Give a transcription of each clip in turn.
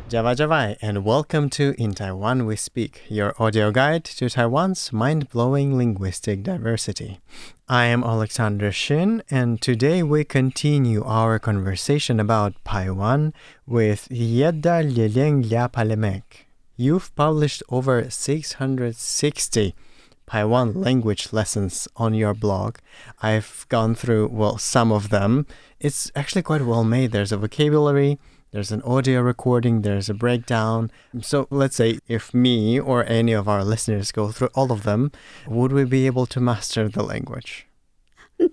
Java Javai, and welcome to In Taiwan We Speak, your audio guide to Taiwan's mind-blowing linguistic diversity. I am Alexander Shin, and today we continue our conversation about Paiwan with Yedda Ljeljeng Palemek. You've published over 660 Paiwan language lessons on your blog. I've gone through, some of them. It's actually quite well made. There's a vocabulary, there's an audio recording, there's a breakdown. So let's say if me or any of our listeners go through all of them, would we be able to master the language? No.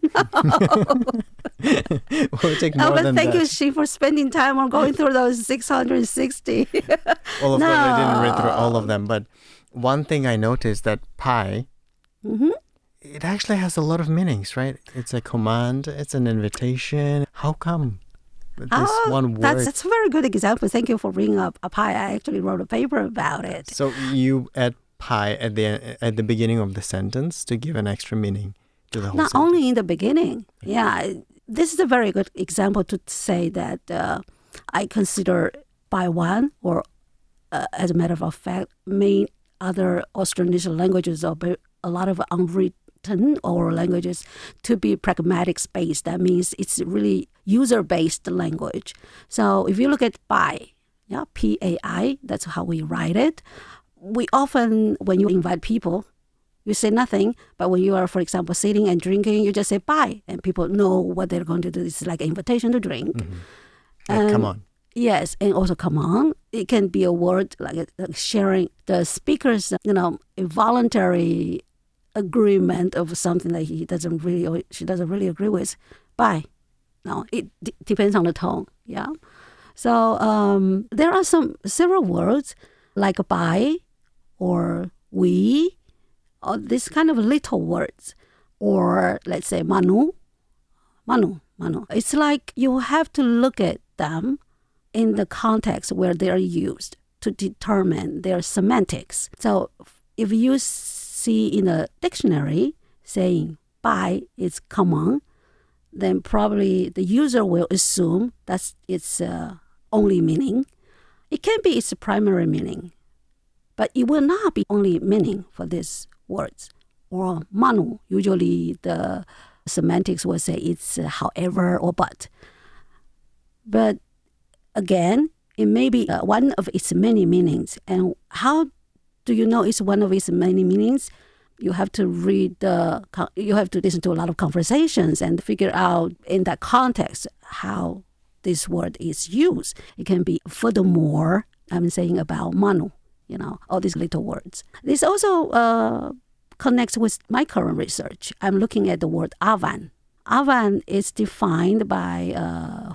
Will take more than thank that. you, Shi, for spending time on going through those 660. Well, of course, I didn't read through all of them, but one thing I noticed that pi, it actually has a lot of meanings, right? It's a command, it's an invitation. How come? This one word. That's a very good example. Thank you for bringing up a pi. I actually wrote a paper about it. So you add pi at the beginning of the sentence to give an extra meaning to the whole Not sentence. only in the beginning. Yeah, this is a very good example to say that I consider Paiwan, or as a matter of fact, many other Austronesian languages or a lot of unwritten oral languages to be pragmatics-based. That means it's really user-based language. So if you look at Pai, P-A-I, that's how we write it. We often, when you invite people, you say nothing, but when you are, for example, sitting and drinking, you just say Pai, and people know what they're going to do. It's like an invitation to drink. Like, come on. Yes, and also come on. It can be a word like sharing the speaker's, a voluntary agreement of something that he doesn't really or she doesn't really agree with. Bye. No, it depends on the tone. Yeah. So there are several words like bye or we, or this kind of little words, or let's say Manu. It's like you have to look at them in the context where they are used to determine their semantics. So if you see in a dictionary saying bye is come on, then probably the user will assume that's its only meaning. It can be its primary meaning, but it will not be only meaning for these words. Or Manu, usually the semantics will say it's however or but. But again, it may be one of its many meanings. And how do you know it's one of its many meanings? You have to you have to listen to a lot of conversations and figure out in that context how this word is used. It can be furthermore, I'm saying about Manu, all these little words. This also connects with my current research. I'm looking at the word Avan. Avan is defined by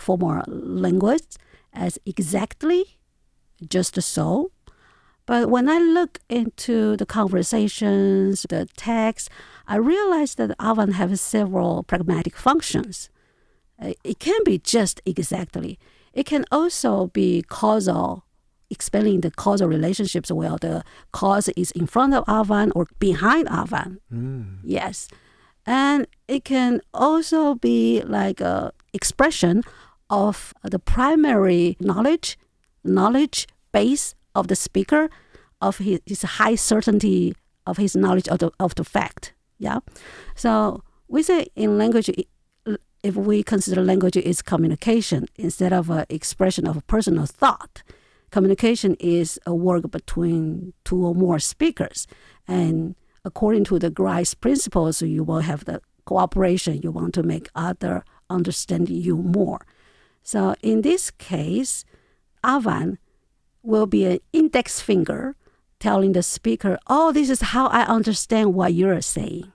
former linguists as exactly, just so. But when I look into the conversations, the text, I realize that Avan has several pragmatic functions. It can be just exactly. It can also be causal, explaining the causal relationships where the cause is in front of Avan or behind Avan. Yes. And it can also be like an expression of the primary knowledge base of the speaker, of his high certainty of his knowledge of the fact. Yeah. So we say in language, if we consider language is communication instead of an expression of a personal thought, communication is a work between two or more speakers. And according to the Grice principles, you will have the cooperation. You want to make other understand you more. So in this case, Avan will be an index finger telling the speaker, this is how I understand what you're saying.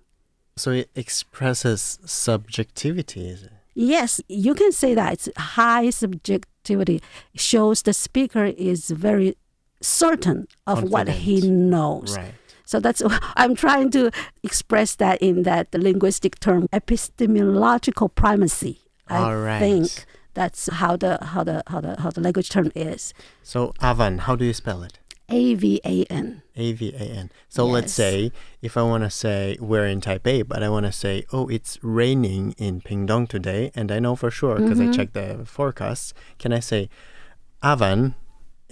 So it expresses subjectivity, is it? Yes, you can say that. It's high subjectivity. It shows the speaker is very certain of what he knows. Right. So that's I'm trying to express that in that linguistic term, epistemological primacy. I think that's how the language term is. So Avan, how do you spell it? Avan. Avan. So let's say if I want to say we're in Taipei, but I want to say, it's raining in Pingdong today, and I know for sure because I checked the forecasts. Can I say Avan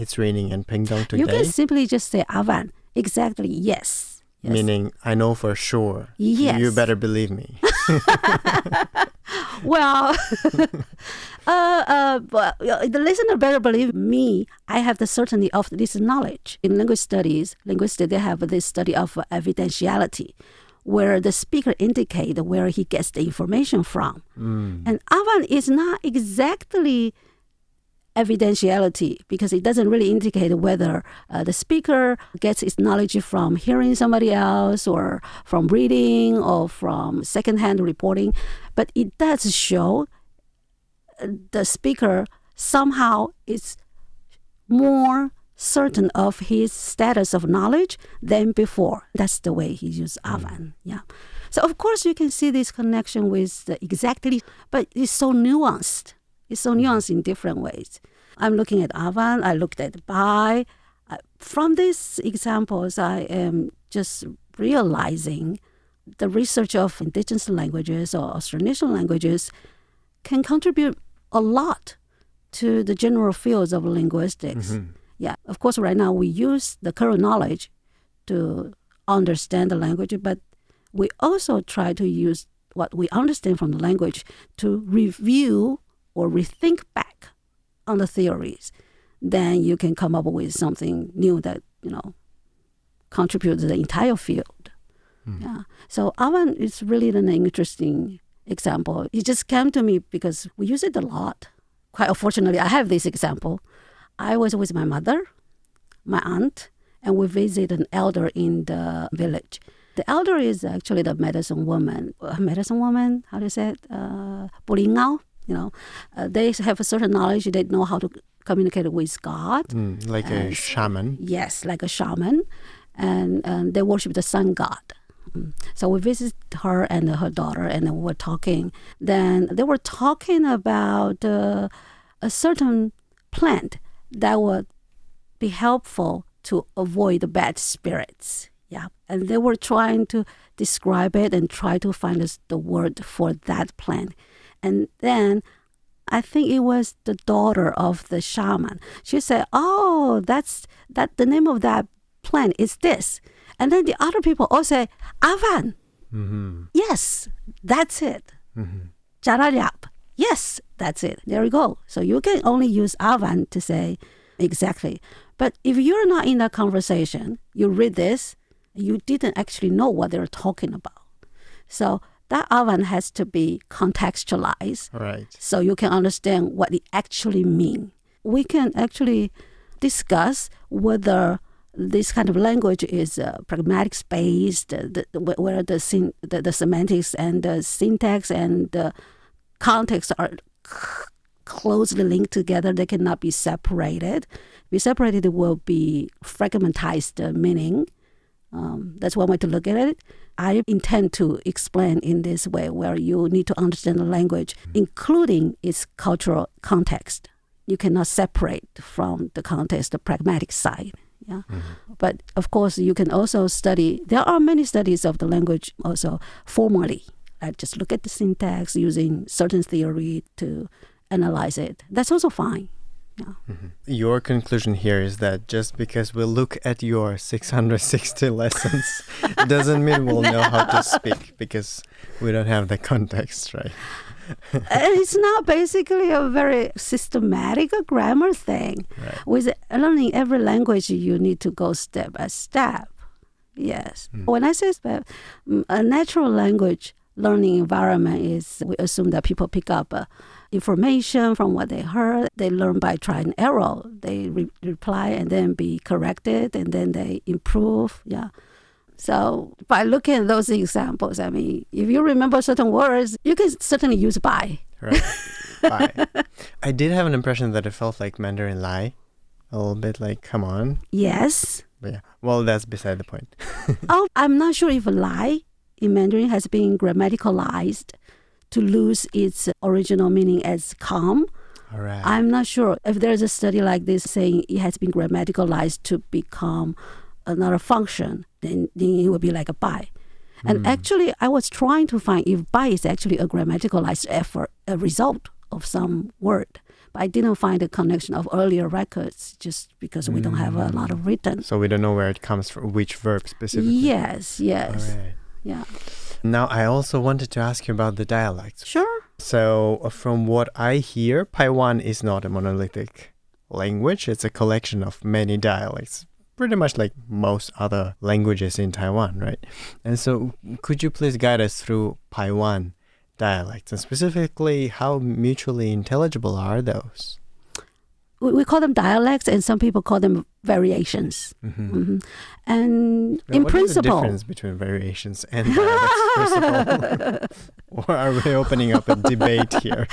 it's raining in Pingdong today? You can simply just say Avan. Exactly, yes. Meaning, I know for sure. Yes. You better believe me. Well, but the listener better believe me. I have the certainty of this knowledge. In linguistics, they have this study of evidentiality, where the speaker indicate where he gets the information from. And Avan is not exactly evidentiality because it doesn't really indicate whether the speaker gets its knowledge from hearing somebody else or from reading or from secondhand reporting. But it does show the speaker somehow is more certain of his status of knowledge than before. That's the way he used Avan. Yeah. So of course you can see this connection with the exactly, but it's so nuanced. It's so nuanced in different ways. I'm looking at Avan. I looked at Bai. From these examples, I am just realizing the research of indigenous languages or Austronesian languages can contribute a lot to the general fields of linguistics. Yeah, of course, right now we use the current knowledge to understand the language, but we also try to use what we understand from the language to review or rethink back on the theories. Then you can come up with something new that, contributes to the entire field. Yeah. So Avan is really an interesting example. It just came to me because we use it a lot. Quite unfortunately, I have this example. I was with my mother, my aunt, and we visited an elder in the village. The elder is actually the medicine woman. How do you say it? Bulingao. They have a certain knowledge. They know how to communicate with God. Like a shaman. Yes, like a shaman. And they worship the sun god. So we visited her and her daughter, and we were talking. Then they were talking about a certain plant that would be helpful to avoid the bad spirits. Yeah, and they were trying to describe it and try to find the word for that plant. And then I think it was the daughter of the shaman. She said, "Oh, that's the name of that plant is this." And then the other people all say, "Avan." Yes, that's it. Jarayap. Yes, that's it. There you go. So you can only use Avan to say exactly. But if you're not in that conversation, you read this, you didn't actually know what they're talking about. So that Avan has to be contextualized. Right. So you can understand what it actually means. We can actually discuss whether this kind of language is pragmatics based, where the semantics and the syntax and the context are closely linked together. They cannot be separated. If be separated, it will be fragmentized meaning. That's one way to look at it. I intend to explain in this way where you need to understand the language, including its cultural context. You cannot separate from the context, the pragmatic side. Yeah. But of course, you can also study. There are many studies of the language also formally. I just look at the syntax using certain theory to analyze it. That's also fine. Yeah. Your conclusion here is that just because we look at your 660 lessons doesn't mean we'll know how to speak because we don't have the context, right? It's not basically a very systematic grammar thing. Right. With learning every language, you need to go step by step. Yes. When I say a natural language learning environment is, we assume that people pick up information from what they heard. They learn by try and error. They reply and then be corrected and then they improve. Yeah. So by looking at those examples, I mean, if you remember certain words, you can certainly use by. Right. Bye. I did have an impression that it felt like Mandarin Lai. A little bit like, come on. Yes. But yeah. Well, that's beside the point. I'm not sure if Lai in Mandarin has been grammaticalized to lose its original meaning as calm. All right. I'm not sure if there's a study like this saying it has been grammaticalized to become another function, then it would be like a by. And actually, I was trying to find if by is actually a grammaticalized effort, a result of some word. But I didn't find a connection of earlier records just because we don't have a lot of written. So we don't know where it comes from, which verb specifically. Yes. All right. Yeah. Now, I also wanted to ask you about the dialects. Sure. So from what I hear, Paiwan is not a monolithic language. It's a collection of many dialects, pretty much like most other languages in Taiwan, right? And so could you please guide us through Paiwan dialects, and specifically how mutually intelligible are those? We call them dialects, and some people call them variations. And Now, in what principle, is the difference between variations and dialects, first of all? Or are we opening up a debate here?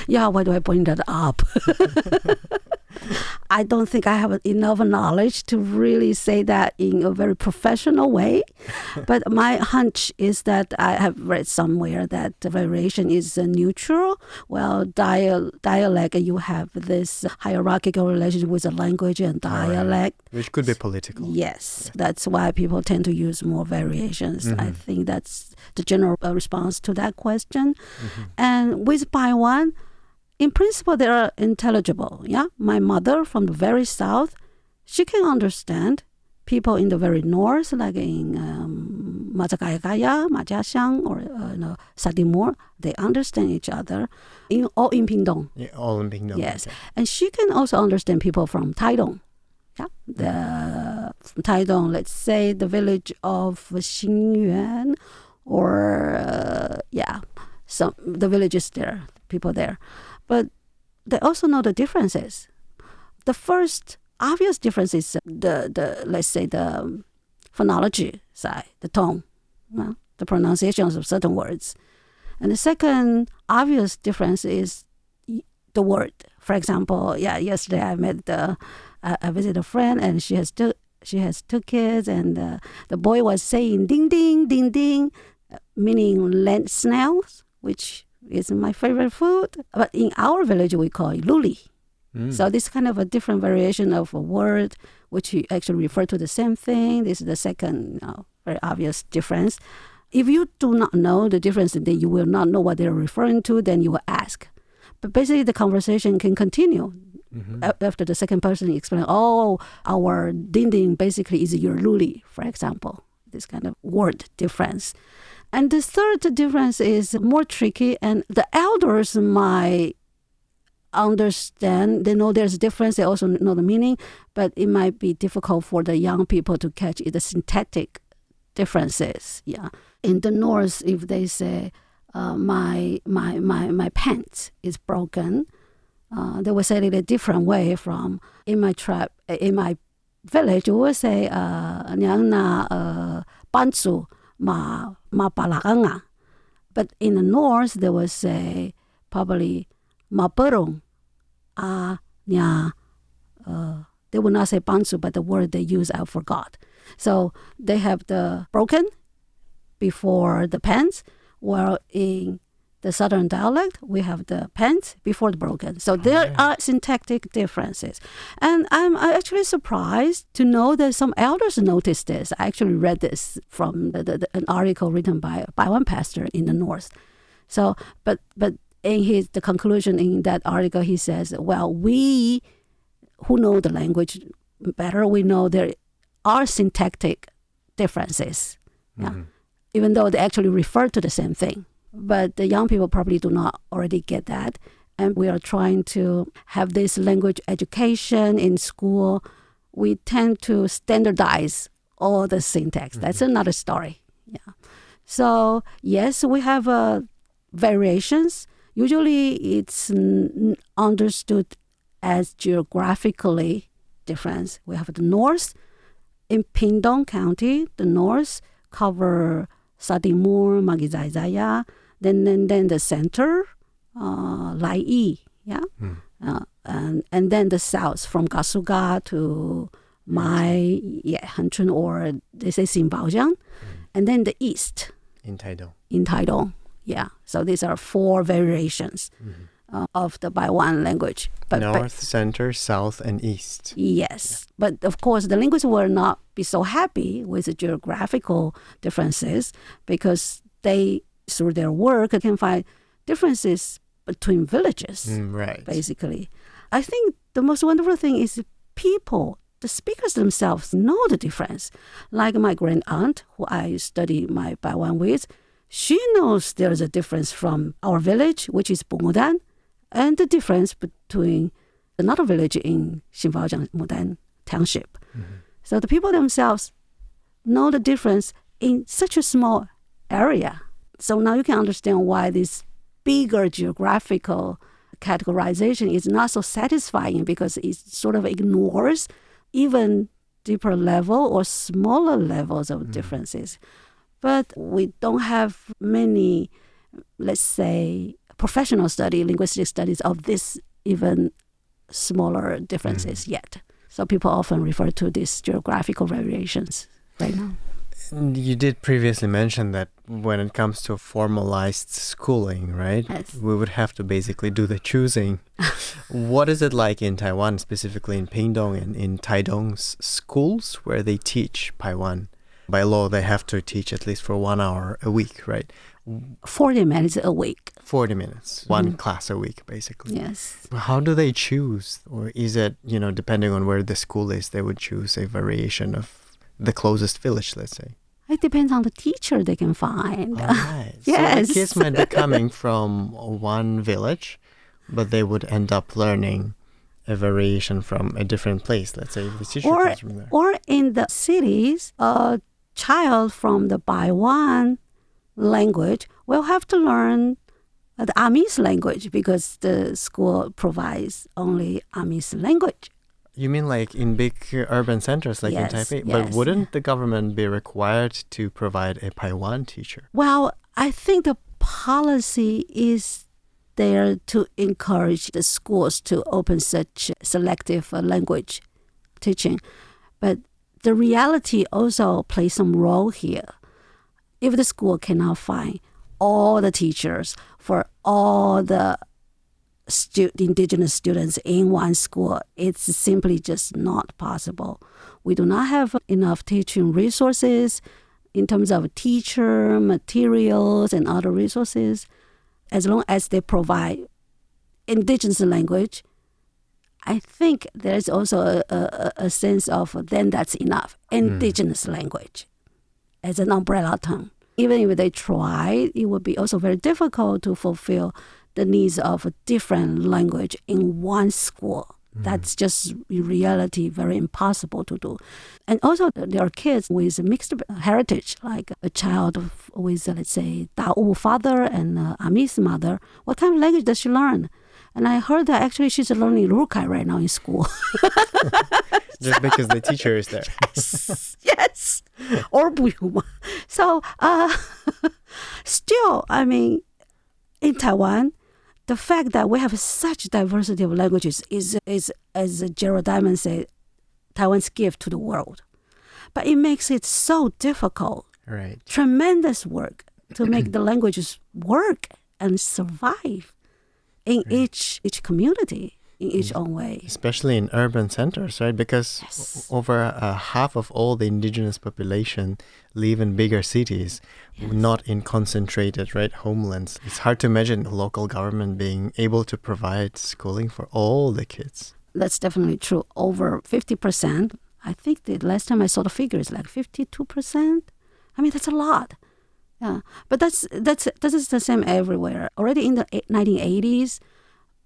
yeah, why do I bring that up? I don't think I have enough knowledge to really say that in a very professional way. But my hunch is that I have read somewhere that the variation is neutral. Well, dialect, you have this hierarchical relationship with the language and dialect. Which could be political. Yes, that's why people tend to use more variations. I think that's the general response to that question. And with Paiwan, in principle, they are intelligible. Yeah, my mother from the very south, she can understand people in the very north, like in Mazakayakaya, Majiaxiang, or Sadimor. They understand each other, all in Pingdong. Yeah, all in Pingdong. Yes, Okay. and she can also understand people from Taidong. Yeah, from Taidong, let's say the village of Xingyuan, or the villages there, people there. But they also know the differences. The first obvious difference is the let's say the phonology side, the tone, the pronunciations of certain words. And the second obvious difference is the word. For example, yesterday I visited a friend, and she has two kids, and the boy was saying ding ding ding ding, meaning land snails, which is my favorite food. But in our village, we call it luli. So this kind of a different variation of a word, which you actually refer to the same thing. This is the second very obvious difference. If you do not know the difference, then you will not know what they're referring to, then you will ask. But basically, the conversation can continue after the second person explains, our ding-ding basically is your luli, for example. This kind of word difference. And the third difference is more tricky, and the elders might understand. They know there's a difference. They also know the meaning, but it might be difficult for the young people to catch the syntactic differences. Yeah. In the north, if they say, my pants is broken, they will say it in a different way from in my tribe, in my village, we will say, "Niang na pantsu ma palakanga." But in the north, they will say probably ma perong nya. They will not say pantsu, but the word they use I forgot. So they have the broken before the pants, while in the southern dialect, we have the pants before the broken. So there are syntactic differences. And I'm actually surprised to know that some elders noticed this. I actually read this from an article written by a Paiwan pastor in the north. So, but in the conclusion in that article, he says, well, we who know the language better, we know there are syntactic differences. Yeah. Even though they actually refer to the same thing. But the young people probably do not already get that. And we are trying to have this language education in school. We tend to standardize all the syntax. That's another story. Yeah. So, yes, we have variations. Usually it's understood as geographically different. We have the north. In Pingdong County, the north cover Sadimur, Magizaya, then the center, Lai, yeah, and then the south from Gasuga to Mai, Hanchun, or they say Xinbaojiang, and then the east In Taidong. In Taidong, yeah. So these are 4 variations of the Paiwan language. North, center, south, and east. Yes. But of course, the linguists will not be so happy with the geographical differences because they, through their work, can find differences between villages, Right. basically. I think the most wonderful thing is people, the speakers themselves, know the difference. Like my grand aunt, who I study my Paiwan with, she knows there's a difference from our village, which is Bungudan, and the difference between another village in Xinbaojiang Mudan Township. So the people themselves know the difference in such a small area. So now you can understand why this bigger geographical categorization is not so satisfying, because it sort of ignores even deeper level or smaller levels of differences. But we don't have many, let's say, professional linguistic studies of this even smaller differences yet. So people often refer to these geographical variations right now. You did previously mention that when it comes to formalized schooling, right? Yes. We would have to basically do the choosing. What is it like in Taiwan, specifically in Pingdong and in Taidong's schools where they teach Paiwan? By law, they have to teach at least for 1 hour a week, right? 40 minutes a week. 40 minutes, one class a week, basically. Yes. How do they choose? Or is it, depending on where the school is, they would choose a variation of the closest village, let's say? It depends on the teacher they can find. All right. Yes. So the kids might be coming from one village, but they would end up learning a variation from a different place. Let's say if the teacher comes from there. Or in the cities, a child from the Paiwan language will have to learn the Amis language, because the school provides only Amis language. You mean like in big urban centers like Yes, in Taipei? yes. But wouldn't the government be required to provide a Paiwan teacher? Well, I think the policy is there to encourage the schools to open such selective language teaching. But the reality also plays some role here. If the school cannot find all the teachers for all the indigenous students in one school, it's simply just not possible. We do not have enough teaching resources in terms of teacher, materials, and other resources. As long as they provide indigenous language, I think there's also a sense of then that's enough. Indigenous language as an umbrella term. Even if they try, it would be also very difficult to fulfill the needs of a different language in one school. That's just in reality very impossible to do. And also there are kids with mixed heritage, like a child with, let's say, Da'u father and Amis mother. What kind of language does she learn? And I heard that actually she's learning Rukai right now in school. Just because the teacher is there. Yes. Or Buyuma. So still, I mean, in Taiwan, the fact that we have such diversity of languages is as Gerald Diamond said, Taiwan's gift to the world. But it makes it so difficult. Right. Tremendous work to make the languages work and survive in each community, in each own way. Especially in urban centers, right? Because over half of all the indigenous population live in bigger cities, not in concentrated, right, homelands. It's hard to imagine a local government being able to provide schooling for all the kids. That's definitely true. Over 50%. I think the last time I saw the figure is like 52%. I mean, that's a lot. Yeah, but that's the same everywhere. Already in the 1980s,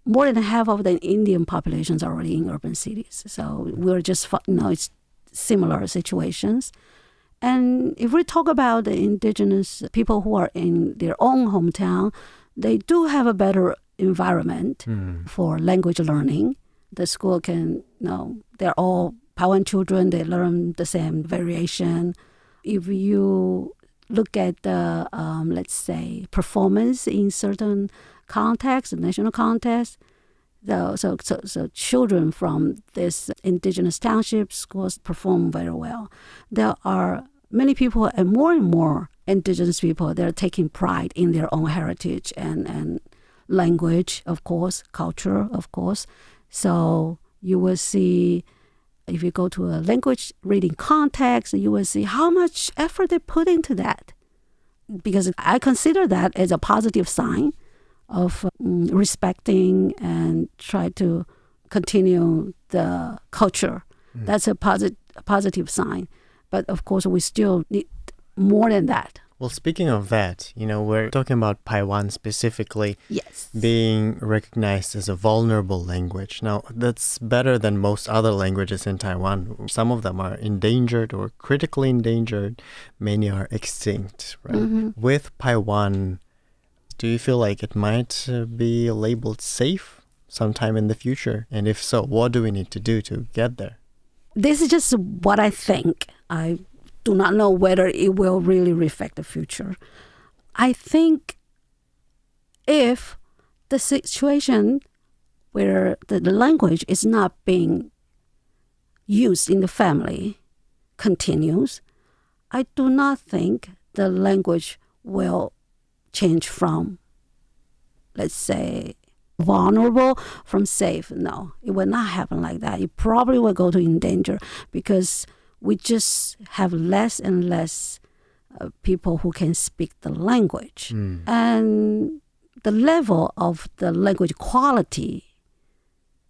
more than half of the Indian populations are already in urban cities. So we're just, it's similar situations. And if we talk about the indigenous people who are in their own hometown, they do have a better environment for language learning. The school can, they're all Paiwan children, they learn the same variation. If you look at the, let's say, performance in certain contexts, national contexts, so children from this indigenous township schools perform very well. There are many people, and more indigenous people, they're taking pride in their own heritage and language, of course, culture, of course. So you will see, if you go to a language reading context, you will see how much effort they put into that. Because I consider that as a positive sign of respecting and try to continue the culture. That's a positive sign. But of course, we still need more than that. Well, speaking of that, we're talking about Paiwan specifically Yes. being recognized as a vulnerable language. Now, that's better than most other languages in Taiwan. Some of them are endangered or critically endangered. Many are extinct, right? With Paiwan, do you feel like it might be labeled safe sometime in the future? And if so, what do we need to do to get there? This is just what I think. I do not know whether it will really reflect the future. I think if the situation where the language is not being used in the family continues, I do not think the language will change from, let's say, vulnerable from safe. No, it will not happen like that. It probably will go to endanger because we just have less and less people who can speak the language. And the level of the language quality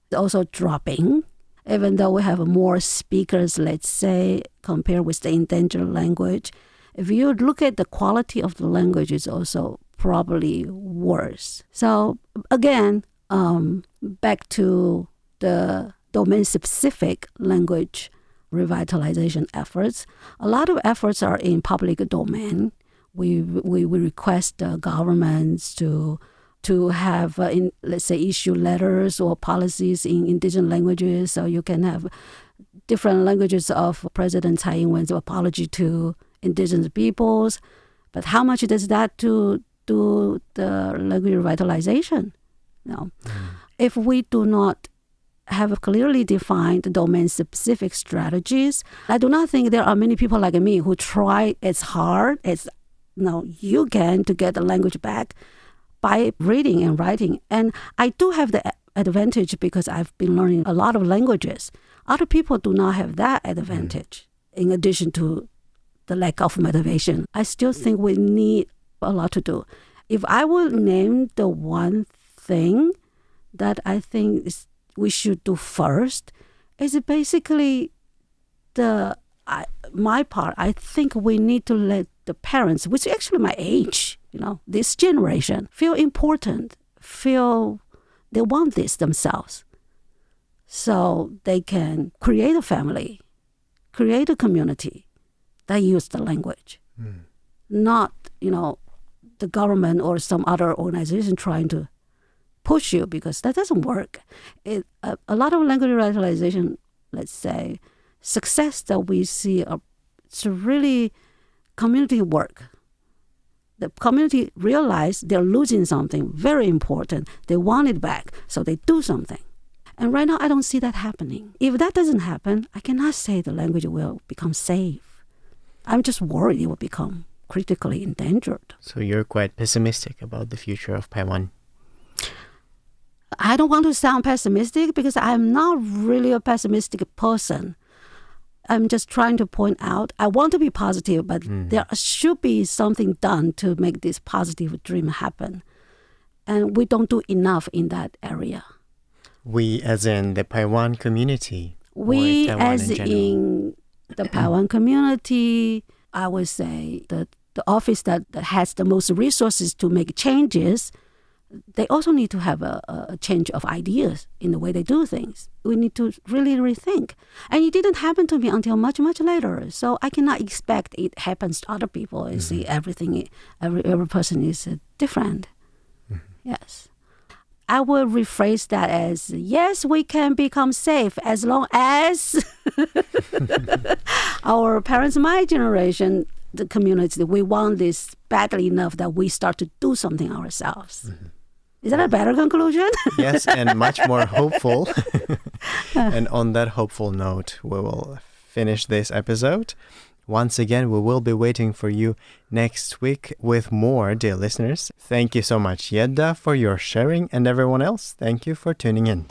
is also dropping, even though we have more speakers, let's say, compared with the endangered language. If you look at the quality of the language, it's also probably worse. So again, back to the domain-specific language revitalization efforts. A lot of efforts are in public domain. We request governments to have, let's say, issue letters or policies in indigenous languages, so you can have different languages of President Tsai Ing-wen's apology to indigenous peoples. But how much does that do the language revitalization? No. If we do not have clearly defined domain-specific strategies, I do not think there are many people like me who try as hard as you can to get the language back by reading and writing. And I do have the advantage because I've been learning a lot of languages. Other people do not have that advantage. In addition to the lack of motivation, I still think we need a lot to do. If I would name the one thing that I think we should do first, is basically my part. I think we need to let the parents, which is actually my age, this generation, feel important, feel they want this themselves. So they can create a family, create a community that use the language. Not, the government or some other organization trying to push you, because that doesn't work. A lot of language revitalization, let's say, success that we see, it's really community work. The community realize they're losing something very important. They want it back, so they do something. And right now, I don't see that happening. If that doesn't happen, I cannot say the language will become safe. I'm just worried it will become critically endangered. So you're quite pessimistic about the future of Paiwan? I don't want to sound pessimistic because I'm not really a pessimistic person. I'm just trying to point out, I want to be positive, but there should be something done to make this positive dream happen. And we don't do enough in that area. We as in the Paiwan community? We as in the Paiwan community, I would say that the office that has the most resources to make changes, they also need to have a change of ideas in the way they do things. We need to really rethink. And it didn't happen to me until much, much later. So I cannot expect it happens to other people. You see, everything, every person is different. Yes. I will rephrase that as, yes, we can become safe as long as our parents, my generation, the community, we want this badly enough that we start to do something ourselves. Is that a better conclusion? Yes, and much more hopeful. And on that hopeful note, we will finish this episode. Once again, we will be waiting for you next week with more, dear listeners. Thank you so much, Yedda, for your sharing, and everyone else, thank you for tuning in.